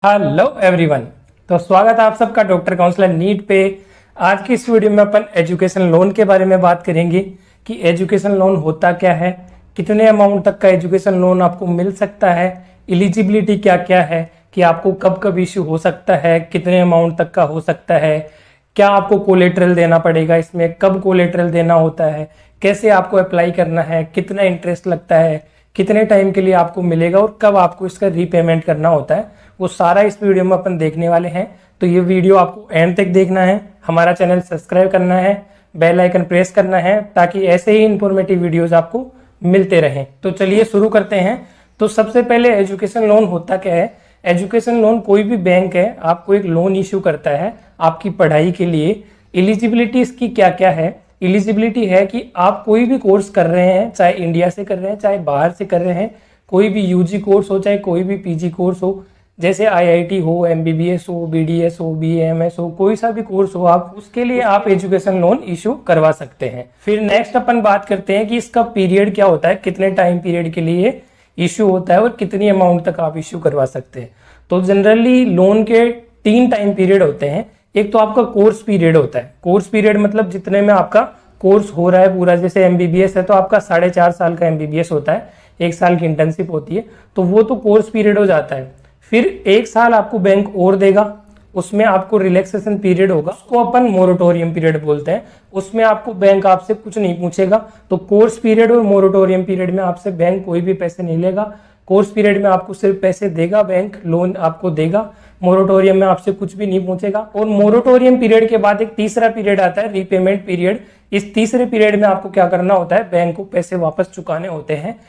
Hello everyone. तो स्वागत है आप सबका डॉक्टर काउंसलर नीट पे। आज की इस वीडियो में अपन एजुकेशन लोन के बारे में बात करेंगे कि एजुकेशन लोन होता क्या है, कितने अमाउंट तक का एजुकेशन लोन आपको मिल सकता है, एलिजिबिलिटी क्या क्या है, कि आपको कब कब इश्यू हो सकता है, कितने अमाउंट तक का हो सकता है, क्या आपको कोलेटरल देना पड़ेगा, इसमें कब कोलेटरल देना होता है, कैसे आपको अप्लाई करना है, कितना इंटरेस्ट लगता है, कितने टाइम के लिए आपको मिलेगा और कब आपको इसका रीपेमेंट करना होता है, वो सारा इस वीडियो में अपन देखने वाले हैं। तो ये वीडियो आपको एंड तक देखना है, हमारा चैनल सब्सक्राइब करना है, बेल आइकन प्रेस करना है ताकि ऐसे ही इंफॉर्मेटिव वीडियोस आपको मिलते रहें। तो चलिए शुरू करते हैं। तो सबसे पहले एजुकेशन लोन होता क्या है। एजुकेशन लोन कोई भी बैंक है आपको एक लोन इश्यू करता है आपकी पढ़ाई के लिए। एलिजिबिलिटी इसकी क्या क्या है। एलिजिबिलिटी है कि आप कोई भी कोर्स कर रहे हैं, चाहे इंडिया से कर रहे हैं चाहे बाहर से कर रहे हैं, कोई भी यूजी कोर्स हो चाहे कोई भी पीजी कोर्स हो, जैसे आईआईटी हो, एमबीबीएस हो, बीडीएस हो, बीएमएस हो, कोई सा भी कोर्स हो, आप उसके लिए आप एजुकेशन लोन इशू करवा सकते हैं। फिर नेक्स्ट अपन बात करते हैं कि इसका पीरियड क्या होता है, कितने टाइम पीरियड के लिए इशू होता है और कितनी अमाउंट तक आप इशू करवा सकते हैं। तो जनरली लोन के 3 टाइम पीरियड होते हैं। एक तो आपका कोर्स पीरियड होता है। कोर्स पीरियड मतलब जितने में आपका कोर्स हो रहा है पूरा, जैसे एमबीबीएस है तो आपका 4.5 साल का एमबीबीएस होता है, 1 साल की इंटर्नशिप होती है, तो वो तो कोर्स पीरियड हो जाता है। फिर 1 साल आपको बैंक और देगा, उसमें आपको रिलैक्सेशन पीरियड होगा, उसको अपन मोरेटोरियम पीरियड बोलते हैं। उसमें आपको बैंक आपसे कुछ नहीं पूछेगा। तो कोर्स पीरियड और मोरेटोरियम पीरियड में आपसे बैंक कोई भी पैसे नहीं लेगा। कोर्स पीरियड में आपको सिर्फ पैसे देगा बैंक, लोन आपको देगा। मोरेटोरियम में आपसे कुछ भी नहीं पूछेगा। और मोरेटोरियम पीरियड के बाद एक तीसरा पीरियड आता है, रीपेमेंट पीरियड। इस तीसरे पीरियड में आपको क्या करना होता है, बैंक को पैसे वापस चुकाने होते हैं।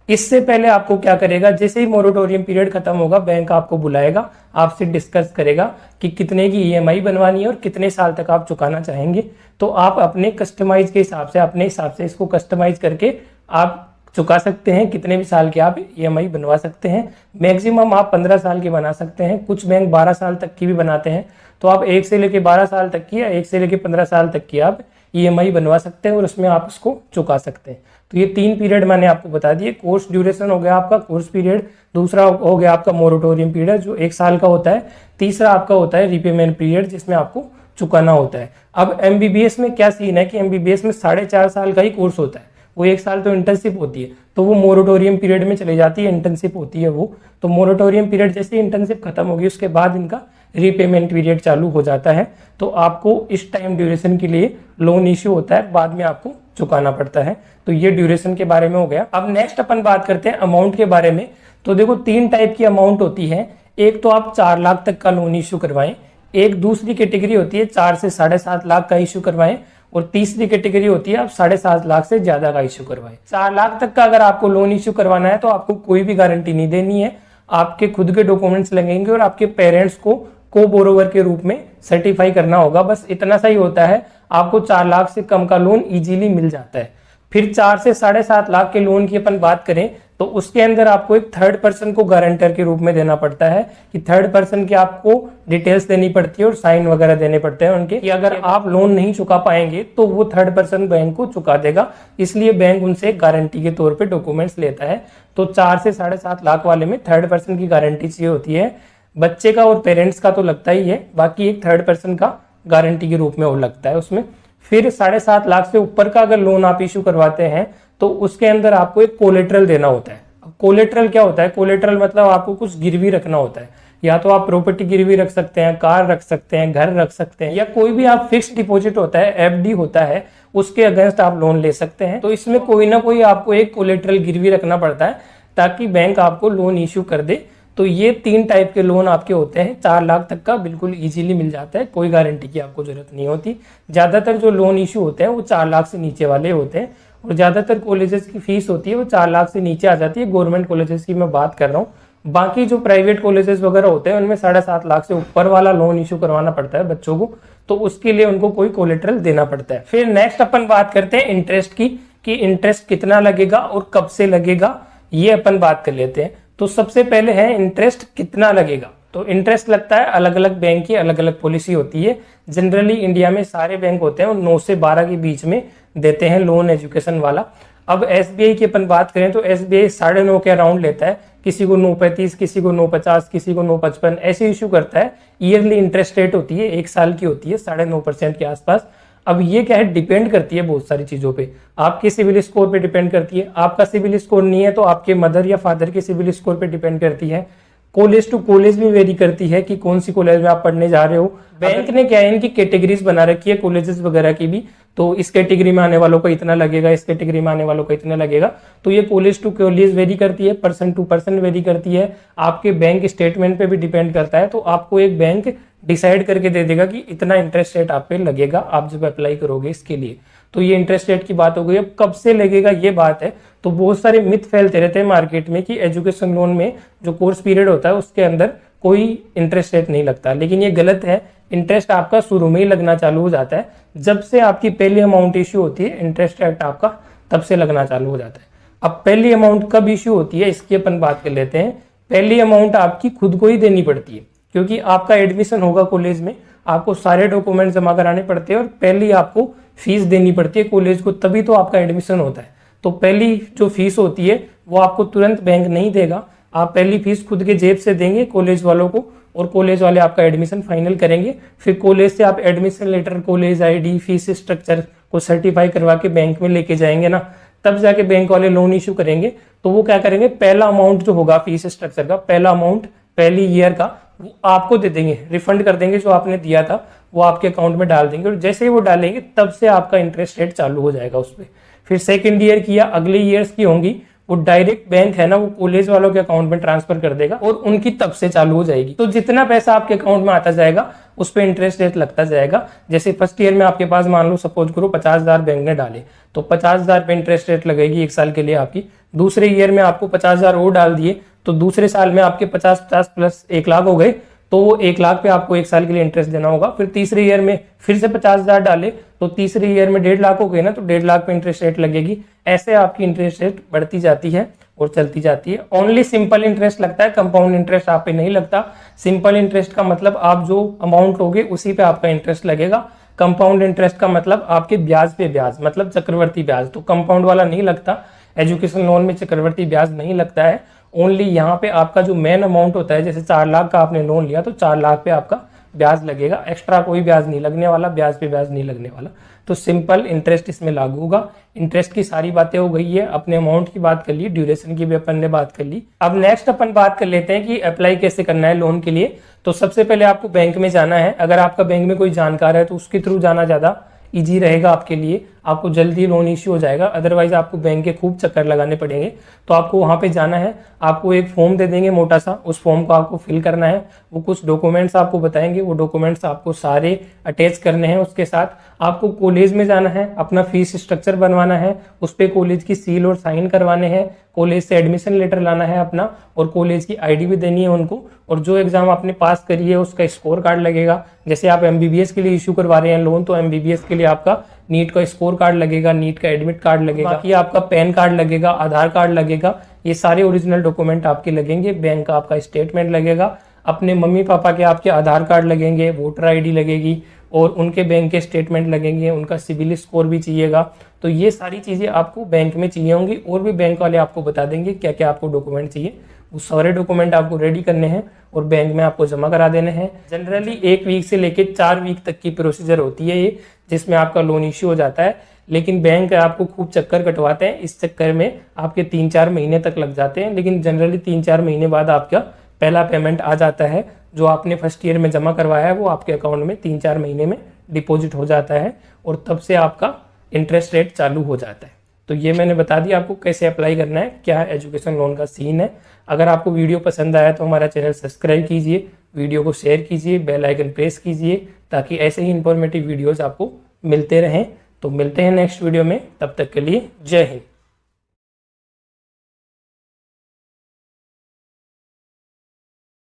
इससे पहले आपको क्या करेगा, जैसे ही मोरेटोरियम पीरियड खत्म होगा बैंक आपको बुलाएगा, आपसे डिस्कस करेगा कि कितने की ईएमआई बनवानी है और कितने साल तक आप चुकाना चाहेंगे। तो आप अपने कस्टमाइज के हिसाब से, अपने हिसाब से इसको कस्टमाइज करके आप चुका सकते हैं। कितने भी साल के आप ईएमआई बनवा सकते हैं। मैक्सिमम आप 15 साल की बना सकते हैं, कुछ बैंक 12 साल तक की भी बनाते हैं। तो आप 1 से लेके 12 साल तक की या 1 से लेके 15 साल तक की आप ईएमआई बनवा सकते हैं और उसमें आप उसको चुका सकते हैं। तो ये 3 पीरियड मैंने आपको बता दिए। कोर्स ड्यूरेशन हो गया आपका कोर्स पीरियड, दूसरा हो गया आपका मोरेटोरियम पीरियड जो 1 साल का होता है, तीसरा आपका होता है रीपेमेंट पीरियड जिसमें आपको चुकाना होता है। अब एमबीबीएस में क्या सीन है कि एमबीबीएस में 4.5 साल का ही कोर्स होता है, वो 1 साल तो इंटर्नशिप होती है, तो वो मोरेटोरियम पीरियड में चली जाती है, इंटर्नशिप होती है वो। तो मोरेटोरियम पीरियड जैसे इंटर्नशिप खत्म होगी उसके बाद इनका रीपेमेंट पीरियड चालू हो जाता है। तो आपको इस टाइम ड्यूरेशन के लिए लोन इश्यू होता है, बाद में आपको चुकाना पड़ता है। तो ये ड्यूरेशन के बारे में हो गया। अब नेक्स्ट अपन बात करते हैं अमाउंट के बारे में। तो देखो 3 टाइप की अमाउंट होती है। एक तो आप 4 लाख तक का लोन इश्यू करवाएं, एक दूसरी कैटेगरी होती है 4 से 7.5 लाख का इश्यू करवाएं, और तीसरी कैटेगरी होती है आप 7.5 लाख से ज्यादा का इश्यू करवाएं। 4 लाख तक का अगर आपको लोन इश्यू करवाना है तो आपको कोई भी गारंटी नहीं देनी है, आपके खुद के डॉक्यूमेंट्स लगेंगे और आपके पेरेंट्स को बोरोवर के रूप में सर्टिफाई करना होगा। बस इतना सा ही होता है, आपको 4 लाख से कम का लोन इजीली मिल जाता है। फिर 4 से 7.5 लाख के लोन की अपन बात करें तो उसके अंदर आपको एक थर्ड पर्सन को गारंटर के रूप में देना पड़ता है, कि थर्ड पर्सन की आपको डिटेल्स देनी पड़ती है और साइन वगैरह देने पड़ते हैं उनके, कि अगर आप लोन नहीं चुका पाएंगे तो वो थर्ड पर्सन बैंक को चुका देगा। इसलिए बैंक उनसे गारंटी के तौर पे डॉक्यूमेंट्स लेता है। तो 4 से 7.5 लाख वाले में थर्ड पर्सन की गारंटी चाहिए होती है। बच्चे का और पेरेंट्स का तो लगता ही है, बाकी एक थर्ड पर्सन का गारंटी के रूप में वो लगता है उसमें। फिर 7.5 लाख से ऊपर का अगर लोन आप इशू करवाते हैं तो उसके अंदर आपको एक कोलेटरल देना होता है। कोलेटरल क्या होता है, कोलेटरल मतलब आपको कुछ गिरवी रखना होता है। या तो आप प्रॉपर्टी गिरवी रख सकते हैं, कार रख सकते हैं, घर रख सकते हैं, या कोई भी आप फिक्स डिपॉजिट होता है, एफडी होता है, उसके अगेंस्ट आप लोन ले सकते हैं। तो इसमें कोई ना कोई आपको एक कोलेटरल गिरवी रखना पड़ता है ताकि बैंक आपको लोन इश्यू कर दे। तो ये 3 टाइप के लोन आपके होते हैं। 4 लाख तक का बिल्कुल इजीली मिल जाता है, कोई गारंटी की आपको जरूरत नहीं होती। ज्यादातर जो लोन इश्यू होते हैं वो 4 लाख से नीचे वाले होते हैं, और ज्यादातर कॉलेजेस की फीस होती है वो 4 लाख से नीचे आ जाती है। गवर्नमेंट कॉलेजेस की मैं बात कर रहा हूँ। बाकी जो प्राइवेट कॉलेजेस वगैरह होते हैं उनमें 7.5 लाख से ऊपर वाला लोन इश्यू करवाना पड़ता है बच्चों को, तो उसके लिए उनको कोई कोलेटरल देना पड़ता है। फिर नेक्स्ट अपन बात करते हैं इंटरेस्ट की, कि इंटरेस्ट कितना लगेगा और कब से लगेगा, ये अपन बात कर लेते हैं। तो सबसे पहले है इंटरेस्ट कितना लगेगा। तो इंटरेस्ट लगता है, अलग अलग बैंक की अलग अलग पॉलिसी होती है। जनरली इंडिया में सारे बैंक होते हैं और 9 से 12 के बीच में देते हैं लोन एजुकेशन वाला। अब SBI की अपन बात करें तो SBI 9.5 के अराउंड लेता है, किसी को 9.35, किसी को 9.50, किसी को 9.55 ऐसे इशू करता है। ईयरली इंटरेस्ट रेट होती है, 1 साल की होती है 9.5% के आसपास। अब ये क्या है, डिपेंड करती है बहुत सारी चीजों पे, आपके सिविल स्कोर पे डिपेंड करती है। आपका सिविल स्कोर नहीं है तो आपके मदर या फादर के सिविल स्कोर पे डिपेंड करती है। कॉलेज टू कॉलेज भी वेरी करती है कि कौन सी कॉलेज में आप पढ़ने जा रहे हो। बैंक ने क्या है, इनकी कैटेगरीज बना रखी है कॉलेजेस वगैरह की भी, तो इस कैटेगरी में आने वालों को इतना लगेगा, इस कैटेगरी में आने वालों को इतना लगेगा। तो ये कॉलेज टू कॉलेज वेरी करती है, पर्सन टू पर्सन वेरी करती है, आपके बैंक स्टेटमेंट पे भी डिपेंड करता है। तो आपको एक बैंक डिसाइड करके दे देगा कि इतना इंटरेस्ट रेट आप पे लगेगा आप जब अप्लाई करोगे इसके लिए। तो ये इंटरेस्ट रेट की बात हो गई। अब कब से लगेगा ये बात है, तो बहुत सारे मिथ फैलते रहते हैं मार्केट में कि एजुकेशन लोन में जो कोर्स पीरियड होता है उसके अंदर कोई इंटरेस्ट रेट नहीं लगता, लेकिन ये गलत है। इंटरेस्ट आपका शुरू में ही लगना चालू हो जाता है, जब से आपकी पहली अमाउंट इश्यू होती है इंटरेस्ट रेट आपका तब से लगना चालू हो जाता है। अब पहली अमाउंट कब इश्यू होती है इसकी अपन बात कर लेते हैं। पहली अमाउंट आपकी खुद को ही देनी पड़ती है, क्योंकि आपका एडमिशन होगा कॉलेज में, आपको सारे डॉक्यूमेंट जमा कराने पड़ते हैं और पहली आपको फीस देनी पड़ती है कॉलेज को, तभी तो आपका एडमिशन होता है। तो पहली जो फीस होती है वो आपको तुरंत बैंक नहीं देगा, आप पहली फीस खुद के जेब से देंगे कॉलेज वालों को, और कॉलेज वाले आपका एडमिशन फाइनल करेंगे। फिर कॉलेज से आप admission letter, college ID, fees structure को सर्टिफाई करवा के बैंक में लेके जाएंगे ना, तब जाके बैंक वाले लोन इशू करेंगे। तो वो क्या करेंगे, पहला अमाउंट जो होगा फीस स्ट्रक्चर का, पहला अमाउंट पहली ईयर का वो आपको दे देंगे, रिफंड कर देंगे, जो आपने दिया था वो आपके अकाउंट में डाल देंगे। और जैसे ही वो डालेंगे तब से आपका इंटरेस्ट रेट चालू हो जाएगा उस पर। फिर सेकेंड ईयर की या अगले ईयर्स की होंगी वो डायरेक्ट बैंक है ना वो कॉलेज वालों के अकाउंट में ट्रांसफर कर देगा और उनकी तब से चालू हो जाएगी। तो जितना पैसा आपके अकाउंट में आता जाएगा उस पर इंटरेस्ट रेट लगता जाएगा। जैसे फर्स्ट ईयर में आपके पास मान लो सपोज करो 50,000 बैंक ने डाले, तो 50,000 पे इंटरेस्ट रेट लगेगी 1 साल के लिए आपकी। दूसरे ईयर में आपको 50,000 और डाल दिए, तो दूसरे साल में आपके 50 प्लस 1 लाख हो गए, तो वो 1 लाख पे आपको 1 साल के लिए इंटरेस्ट देना होगा। फिर तीसरे ईयर में फिर से 50,000 डाले, तो तीसरे ईयर में 1.5 लाख हो गए ना, तो 1.5 लाख पे इंटरेस्ट रेट लगेगी। ऐसे आपकी इंटरेस्ट रेट बढ़ती जाती है और चलती जाती है। ओनली सिंपल इंटरेस्ट लगता है, कंपाउंड इंटरेस्ट आप पे नहीं लगता। सिंपल इंटरेस्ट का मतलब आप जो अमाउंट लोगे उसी पे आपका इंटरेस्ट लगेगा। कंपाउंड इंटरेस्ट का मतलब आपके ब्याज पे ब्याज, मतलब चक्रवर्ती ब्याज। तो कंपाउंड वाला नहीं लगता, एजुकेशन लोन में चक्रवर्ती ब्याज नहीं लगता है। ओनली यहाँ पे आपका जो मेन अमाउंट होता है, जैसे 4 लाख का आपने लोन लिया तो 4 लाख पे आपका ब्याज लगेगा, एक्स्ट्रा कोई ब्याज नहीं लगने वाला, ब्याज पे ब्याज नहीं लगने वाला। तो सिंपल इंटरेस्ट इसमें लागू होगा। इंटरेस्ट की सारी बातें हो गई है, अपने अमाउंट की बात कर ली, ड्यूरेशन की भी अपन ने बात कर ली। अब नेक्स्ट अपन बात कर लेते हैं कि अप्लाई कैसे करना है लोन के लिए। तो सबसे पहले आपको बैंक में जाना है। अगर आपका बैंक में कोई जानकार है तो उसके थ्रू जाना ज्यादा इजी रहेगा आपके लिए, आपको जल्दी लोन इश्यू हो जाएगा। अदरवाइज आपको बैंक के खूब चक्कर लगाने पड़ेंगे। तो आपको वहां पे जाना है, आपको एक फॉर्म दे देंगे मोटा सा, उस फॉर्म को आपको फिल करना है। वो कुछ डॉक्यूमेंट्स आपको बताएंगे, वो डॉक्यूमेंट्स आपको सारे अटैच करने हैं। उसके साथ आपको कॉलेज में जाना है, अपना फीस स्ट्रक्चर बनवाना है, उस पर कॉलेज की सील और साइन करवाने हैं, कॉलेज से एडमिशन लेटर लाना है अपना, और कॉलेज की आईडी भी देनी है उनको। और जो एग्जाम आपने पास करी है उसका स्कोर कार्ड लगेगा। जैसे आप एमबीबीएस के लिए इशू करवा रहे हैं लोन, तो एमबीबीएस के लिए आपका नीट का स्कोर कार्ड लगेगा, नीट का एडमिट कार्ड लगेगा, बाकी आपका पैन कार्ड लगेगा, आधार कार्ड लगेगा। ये सारे ओरिजिनल डॉक्यूमेंट आपके लगेंगे। बैंक का आपका स्टेटमेंट लगेगा, अपने मम्मी पापा के आपके आधार कार्ड लगेंगे, वोटर आईडी लगेगी, और उनके बैंक के स्टेटमेंट लगेंगे, उनका सिविल स्कोर भी चाहिएगा। तो ये सारी चीजें आपको बैंक में चाहिए होंगी, और भी बैंक वाले आपको बता देंगे क्या क्या आपको डॉक्यूमेंट चाहिए। वो सारे डॉक्यूमेंट आपको रेडी करने हैं और बैंक में आपको जमा करा देने हैं। जनरली 1 वीक से लेके 4 वीक तक की प्रोसीजर होती है ये, जिसमें आपका लोन इश्यू हो जाता है। लेकिन बैंक आपको खूब चक्कर कटवाते हैं, इस चक्कर में आपके 3-4 महीने तक लग जाते हैं। लेकिन जनरली 3-4 महीने बाद आपका पहला पेमेंट आ जाता है। जो आपने फर्स्ट ईयर में जमा करवाया है वो आपके अकाउंट में 3-4 महीने में डिपॉजिट हो जाता है, और तब से आपका इंटरेस्ट रेट चालू हो जाता है। तो ये मैंने बता दिया आपको कैसे अप्लाई करना है, क्या एजुकेशन लोन का सीन है। अगर आपको वीडियो पसंद आया तो हमारा चैनल सब्सक्राइब कीजिए, वीडियो को शेयर कीजिए, बेल आइकन प्रेस कीजिए, ताकि ऐसे ही इंफॉर्मेटिव वीडियोस आपको मिलते रहें। तो मिलते हैं नेक्स्ट वीडियो में, तब तक के लिए जय हिंद।